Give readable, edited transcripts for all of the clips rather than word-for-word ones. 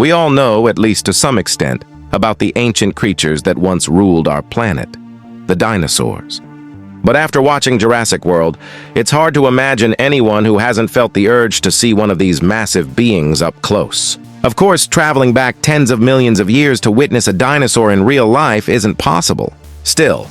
We all know, at least to some extent, about the ancient creatures that once ruled our planet, the dinosaurs. But after watching Jurassic World, it's hard to imagine anyone who hasn't felt the urge to see one of these massive beings up close. Of course, traveling back tens of millions of years to witness a dinosaur in real life isn't possible. Still,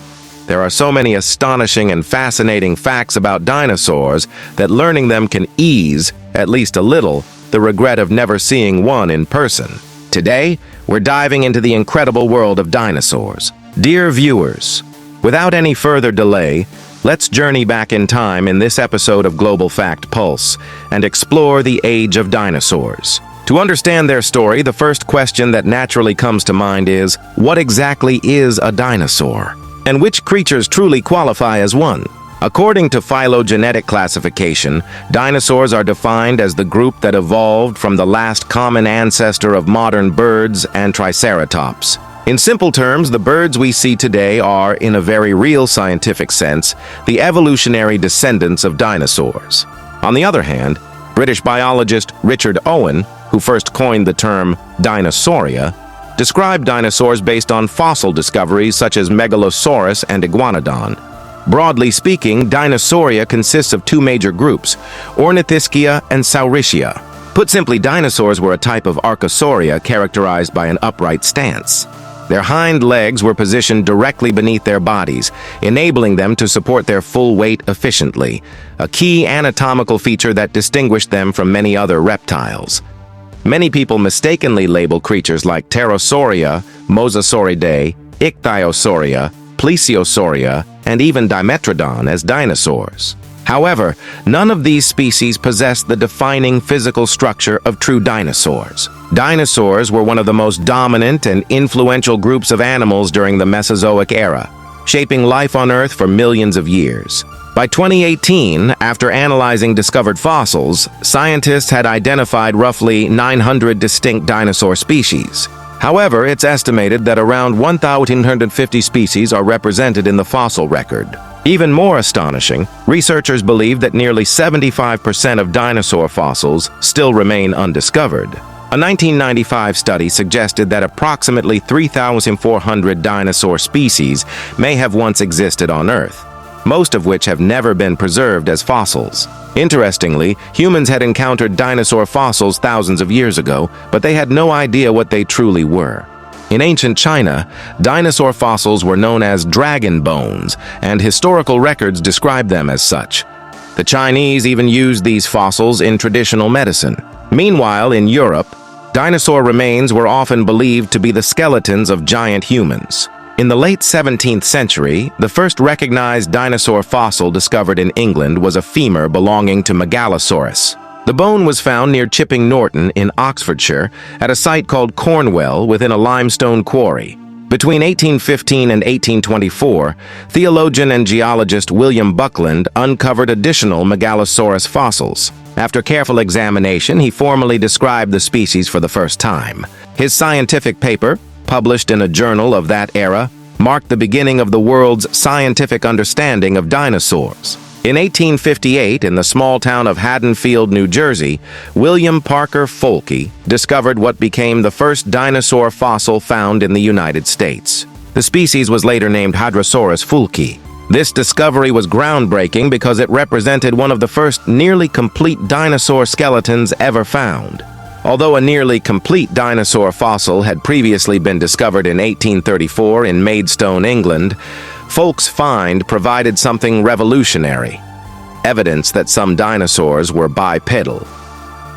there are so many astonishing and fascinating facts about dinosaurs that learning them can ease, at least a little, the regret of never seeing one in person. Today, we're diving into the incredible world of dinosaurs. Dear viewers, without any further delay, let's journey back in time in this episode of Global Fact Pulse and explore the age of dinosaurs. To understand their story, the first question that naturally comes to mind is, what exactly is a dinosaur? And which creatures truly qualify as one? According to phylogenetic classification, dinosaurs are defined as the group that evolved from the last common ancestor of modern birds and triceratops. In simple terms, the birds we see today are, in a very real scientific sense, the evolutionary descendants of dinosaurs. On the other hand, British biologist Richard Owen, who first coined the term Dinosauria, described dinosaurs based on fossil discoveries such as Megalosaurus and Iguanodon. Broadly speaking, Dinosauria consists of two major groups, Ornithischia and Saurischia. Put simply, dinosaurs were a type of Archosauria characterized by an upright stance. Their hind legs were positioned directly beneath their bodies, enabling them to support their full weight efficiently, a key anatomical feature that distinguished them from many other reptiles. Many people mistakenly label creatures like Pterosauria, Mosasauridae, Ichthyosauria, Plesiosauria, and even Dimetrodon as dinosaurs. However, none of these species possess the defining physical structure of true dinosaurs. Dinosaurs were one of the most dominant and influential groups of animals during the Mesozoic Era, shaping life on Earth for millions of years. By 2018, after analyzing discovered fossils, scientists had identified roughly 900 distinct dinosaur species. However, it's estimated that around 1,150 species are represented in the fossil record. Even more astonishing, researchers believe that nearly 75% of dinosaur fossils still remain undiscovered. A 1995 study suggested that approximately 3,400 dinosaur species may have once existed on Earth, most of which have never been preserved as fossils. Interestingly, humans had encountered dinosaur fossils thousands of years ago, but they had no idea what they truly were. In ancient China, dinosaur fossils were known as dragon bones, and historical records describe them as such. The Chinese even used these fossils in traditional medicine. Meanwhile, in Europe, dinosaur remains were often believed to be the skeletons of giant humans. In the late 17th century, the first recognized dinosaur fossil discovered in England was a femur belonging to Megalosaurus. The bone was found near Chipping Norton in Oxfordshire at a site called Cornwell within a limestone quarry. Between 1815 and 1824, theologian and geologist William Buckland uncovered additional Megalosaurus fossils. After careful examination, he formally described the species for the first time. His scientific paper, published in a journal of that era, marked the beginning of the world's scientific understanding of dinosaurs. In 1858, in the small town of Haddonfield, New Jersey, William Parker Folke discovered what became the first dinosaur fossil found in the United States. The species was later named Hadrosaurus fulci. This discovery was groundbreaking because it represented one of the first nearly complete dinosaur skeletons ever found. Although a nearly complete dinosaur fossil had previously been discovered in 1834 in Maidstone, England, Folke's find provided something revolutionary: evidence that some dinosaurs were bipedal.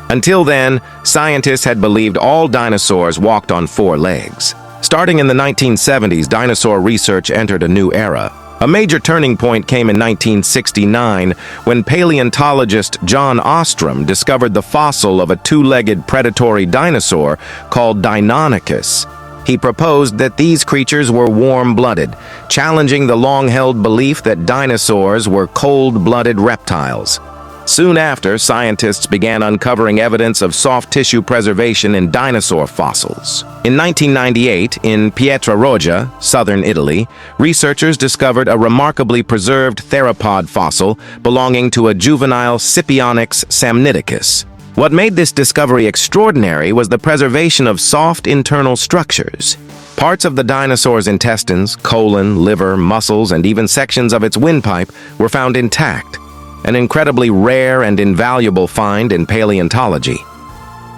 Until then, scientists had believed all dinosaurs walked on four legs. Starting in the 1970s, dinosaur research entered a new era. A major turning point came in 1969 when paleontologist John Ostrom discovered the fossil of a two-legged predatory dinosaur called Deinonychus. He proposed that these creatures were warm-blooded, challenging the long-held belief that dinosaurs were cold-blooded reptiles. Soon after, scientists began uncovering evidence of soft tissue preservation in dinosaur fossils. In 1998, in Pietraroggia, southern Italy, researchers discovered a remarkably preserved theropod fossil belonging to a juvenile Scipionyx samniticus. What made this discovery extraordinary was the preservation of soft internal structures. Parts of the dinosaur's intestines, colon, liver, muscles, and even sections of its windpipe were found intact, an incredibly rare and invaluable find in paleontology.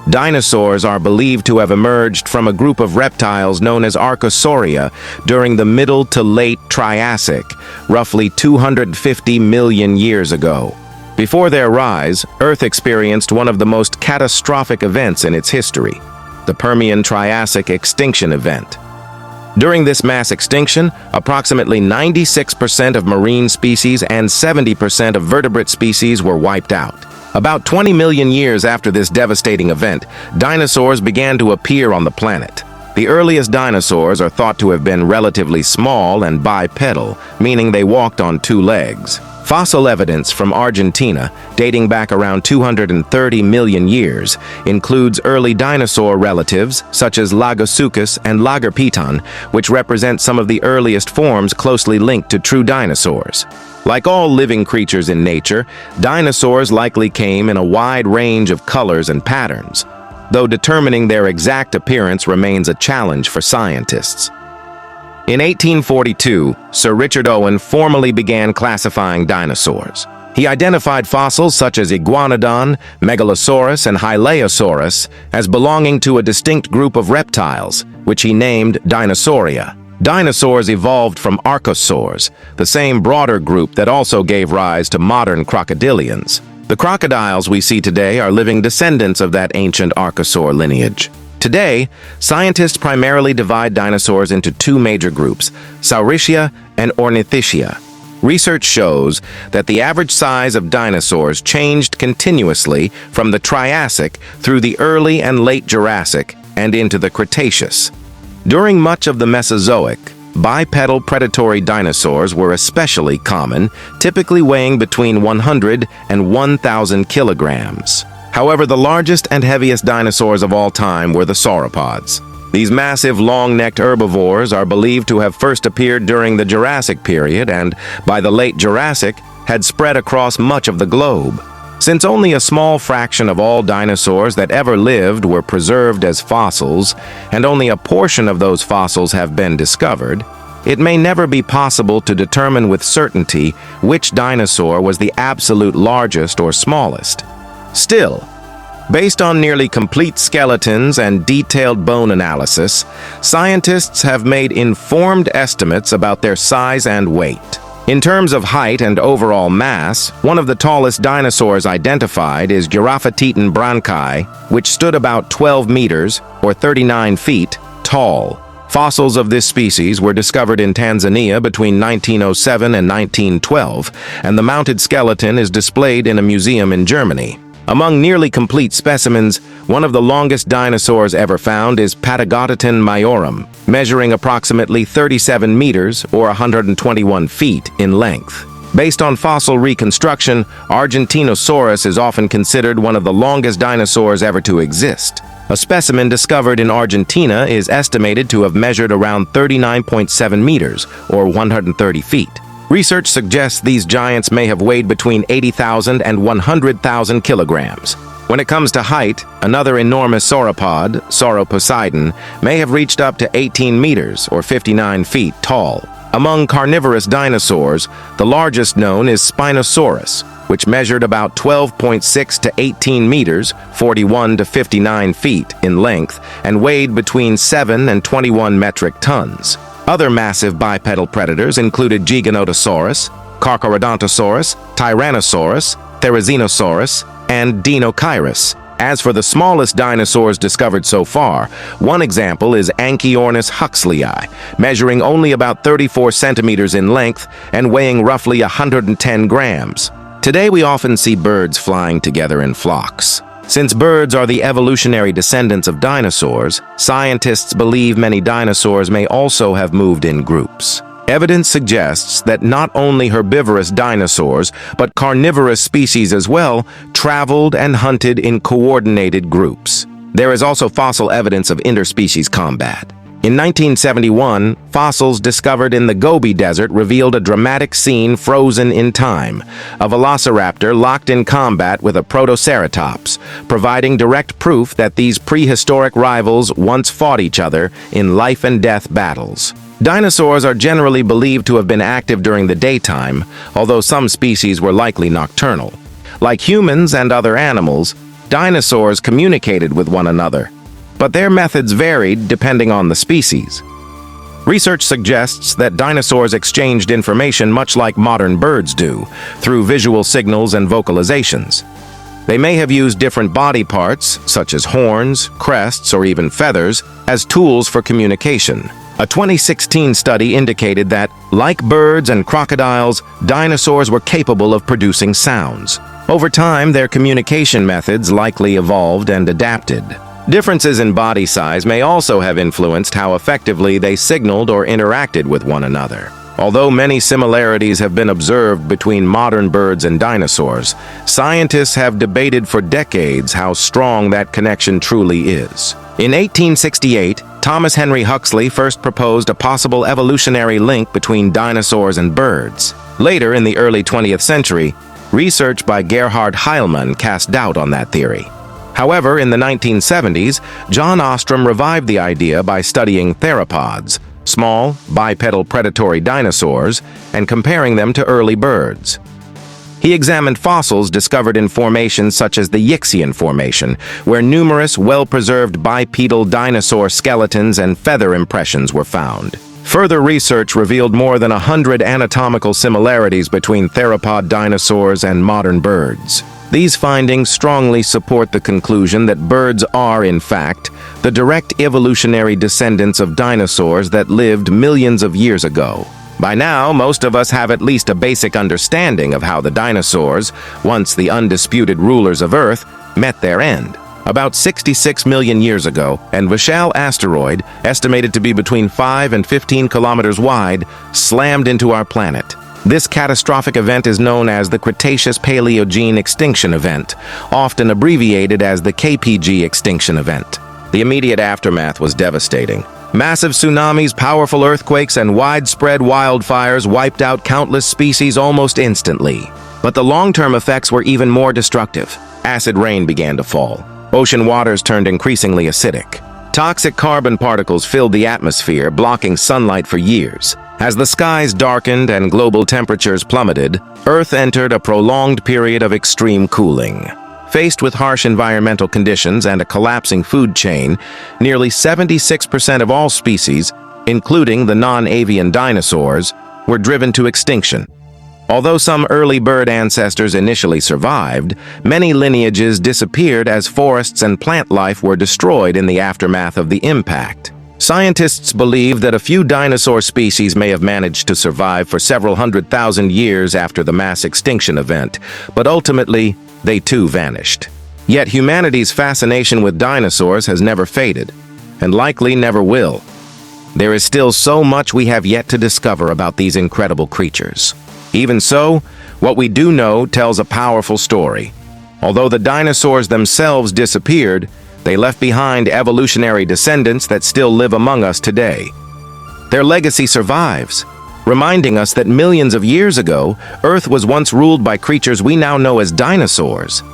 Dinosaurs are believed to have emerged from a group of reptiles known as Archosauria during the Middle to Late Triassic, roughly 250 million years ago. Before their rise, Earth experienced one of the most catastrophic events in its history, the Permian-Triassic extinction event. During this mass extinction, approximately 96% of marine species and 70% of vertebrate species were wiped out. About 20 million years after this devastating event, dinosaurs began to appear on the planet. The earliest dinosaurs are thought to have been relatively small and bipedal, meaning they walked on two legs. Fossil evidence from Argentina, dating back around 230 million years, includes early dinosaur relatives such as Lagosuchus and Lagarpiton, which represent some of the earliest forms closely linked to true dinosaurs. Like all living creatures in nature, dinosaurs likely came in a wide range of colors and patterns, though determining their exact appearance remains a challenge for scientists. In 1842, Sir Richard Owen formally began classifying dinosaurs. He identified fossils such as Iguanodon, Megalosaurus, and Hylaeosaurus as belonging to a distinct group of reptiles, which he named Dinosauria. Dinosaurs evolved from archosaurs, the same broader group that also gave rise to modern crocodilians. The crocodiles we see today are living descendants of that ancient archosaur lineage. Today, scientists primarily divide dinosaurs into two major groups, Saurischia and Ornithischia. Research shows that the average size of dinosaurs changed continuously from the Triassic through the early and late Jurassic and into the Cretaceous. During much of the Mesozoic, bipedal predatory dinosaurs were especially common, typically weighing between 100 and 1,000 kilograms. However, the largest and heaviest dinosaurs of all time were the sauropods. These massive, long-necked herbivores are believed to have first appeared during the Jurassic period and, by the late Jurassic, had spread across much of the globe. Since only a small fraction of all dinosaurs that ever lived were preserved as fossils, and only a portion of those fossils have been discovered, it may never be possible to determine with certainty which dinosaur was the absolute largest or smallest. Still, based on nearly complete skeletons and detailed bone analysis, scientists have made informed estimates about their size and weight. In terms of height and overall mass, one of the tallest dinosaurs identified is Giraffatitan branchi, which stood about 12 meters, or 39 feet, tall. Fossils of this species were discovered in Tanzania between 1907 and 1912, and the mounted skeleton is displayed in a museum in Germany. Among nearly complete specimens, one of the longest dinosaurs ever found is Patagotitan majorum, measuring approximately 37 meters or 121 feet in length. Based on fossil reconstruction, Argentinosaurus is often considered one of the longest dinosaurs ever to exist. A specimen discovered in Argentina is estimated to have measured around 39.7 meters or 130 feet. Research suggests these giants may have weighed between 80,000 and 100,000 kilograms. When it comes to height, another enormous sauropod, Sauroposeidon, may have reached up to 18 meters or 59 feet tall. Among carnivorous dinosaurs, the largest known is Spinosaurus, which measured about 12.6 to 18 meters, 41 to 59 feet in length, and weighed between 7 and 21 metric tons. Other massive bipedal predators included Giganotosaurus, Carcharodontosaurus, Tyrannosaurus, Therizinosaurus, and Deinocheirus. As for the smallest dinosaurs discovered so far, one example is Anchiornis huxleyi, measuring only about 34 centimeters in length and weighing roughly 110 grams. Today we often see birds flying together in flocks. Since birds are the evolutionary descendants of dinosaurs, scientists believe many dinosaurs may also have moved in groups. Evidence suggests that not only herbivorous dinosaurs, but carnivorous species as well, traveled and hunted in coordinated groups. There is also fossil evidence of interspecies combat. In 1971, fossils discovered in the Gobi Desert revealed a dramatic scene frozen in time, a velociraptor locked in combat with a protoceratops, providing direct proof that these prehistoric rivals once fought each other in life-and-death battles. Dinosaurs are generally believed to have been active during the daytime, although some species were likely nocturnal. Like humans and other animals, dinosaurs communicated with one another, but their methods varied depending on the species. Research suggests that dinosaurs exchanged information much like modern birds do, through visual signals and vocalizations. They may have used different body parts, such as horns, crests, or even feathers, as tools for communication. A 2016 study indicated that, like birds and crocodiles, dinosaurs were capable of producing sounds. Over time, their communication methods likely evolved and adapted. Differences in body size may also have influenced how effectively they signaled or interacted with one another. Although many similarities have been observed between modern birds and dinosaurs, scientists have debated for decades how strong that connection truly is. In 1868, Thomas Henry Huxley first proposed a possible evolutionary link between dinosaurs and birds. Later, in the early 20th century, research by Gerhard Heilmann cast doubt on that theory. However, in the 1970s, John Ostrom revived the idea by studying theropods, small, bipedal predatory dinosaurs, and comparing them to early birds. He examined fossils discovered in formations such as the Yixian Formation, where numerous well-preserved bipedal dinosaur skeletons and feather impressions were found. Further research revealed more than 100 anatomical similarities between theropod dinosaurs and modern birds. These findings strongly support the conclusion that birds are, in fact, the direct evolutionary descendants of dinosaurs that lived millions of years ago. By now, most of us have at least a basic understanding of how the dinosaurs, once the undisputed rulers of Earth, met their end. About 66 million years ago, an Vishal asteroid, estimated to be between 5 and 15 kilometers wide, slammed into our planet. This catastrophic event is known as the Cretaceous-Paleogene extinction event, often abbreviated as the KPG extinction event. The immediate aftermath was devastating. Massive tsunamis, powerful earthquakes, and widespread wildfires wiped out countless species almost instantly. But the long-term effects were even more destructive. Acid rain began to fall. Ocean waters turned increasingly acidic. Toxic carbon particles filled the atmosphere, blocking sunlight for years. As the skies darkened and global temperatures plummeted, Earth entered a prolonged period of extreme cooling. Faced with harsh environmental conditions and a collapsing food chain, nearly 76% of all species, including the non-avian dinosaurs, were driven to extinction. Although some early bird ancestors initially survived, many lineages disappeared as forests and plant life were destroyed in the aftermath of the impact. Scientists believe that a few dinosaur species may have managed to survive for several 100,000 years after the mass extinction event, but ultimately, they too vanished. Yet humanity's fascination with dinosaurs has never faded, and likely never will. There is still so much we have yet to discover about these incredible creatures. Even so, what we do know tells a powerful story. Although the dinosaurs themselves disappeared, they left behind evolutionary descendants that still live among us today. Their legacy survives, reminding us that millions of years ago, Earth was once ruled by creatures we now know as dinosaurs.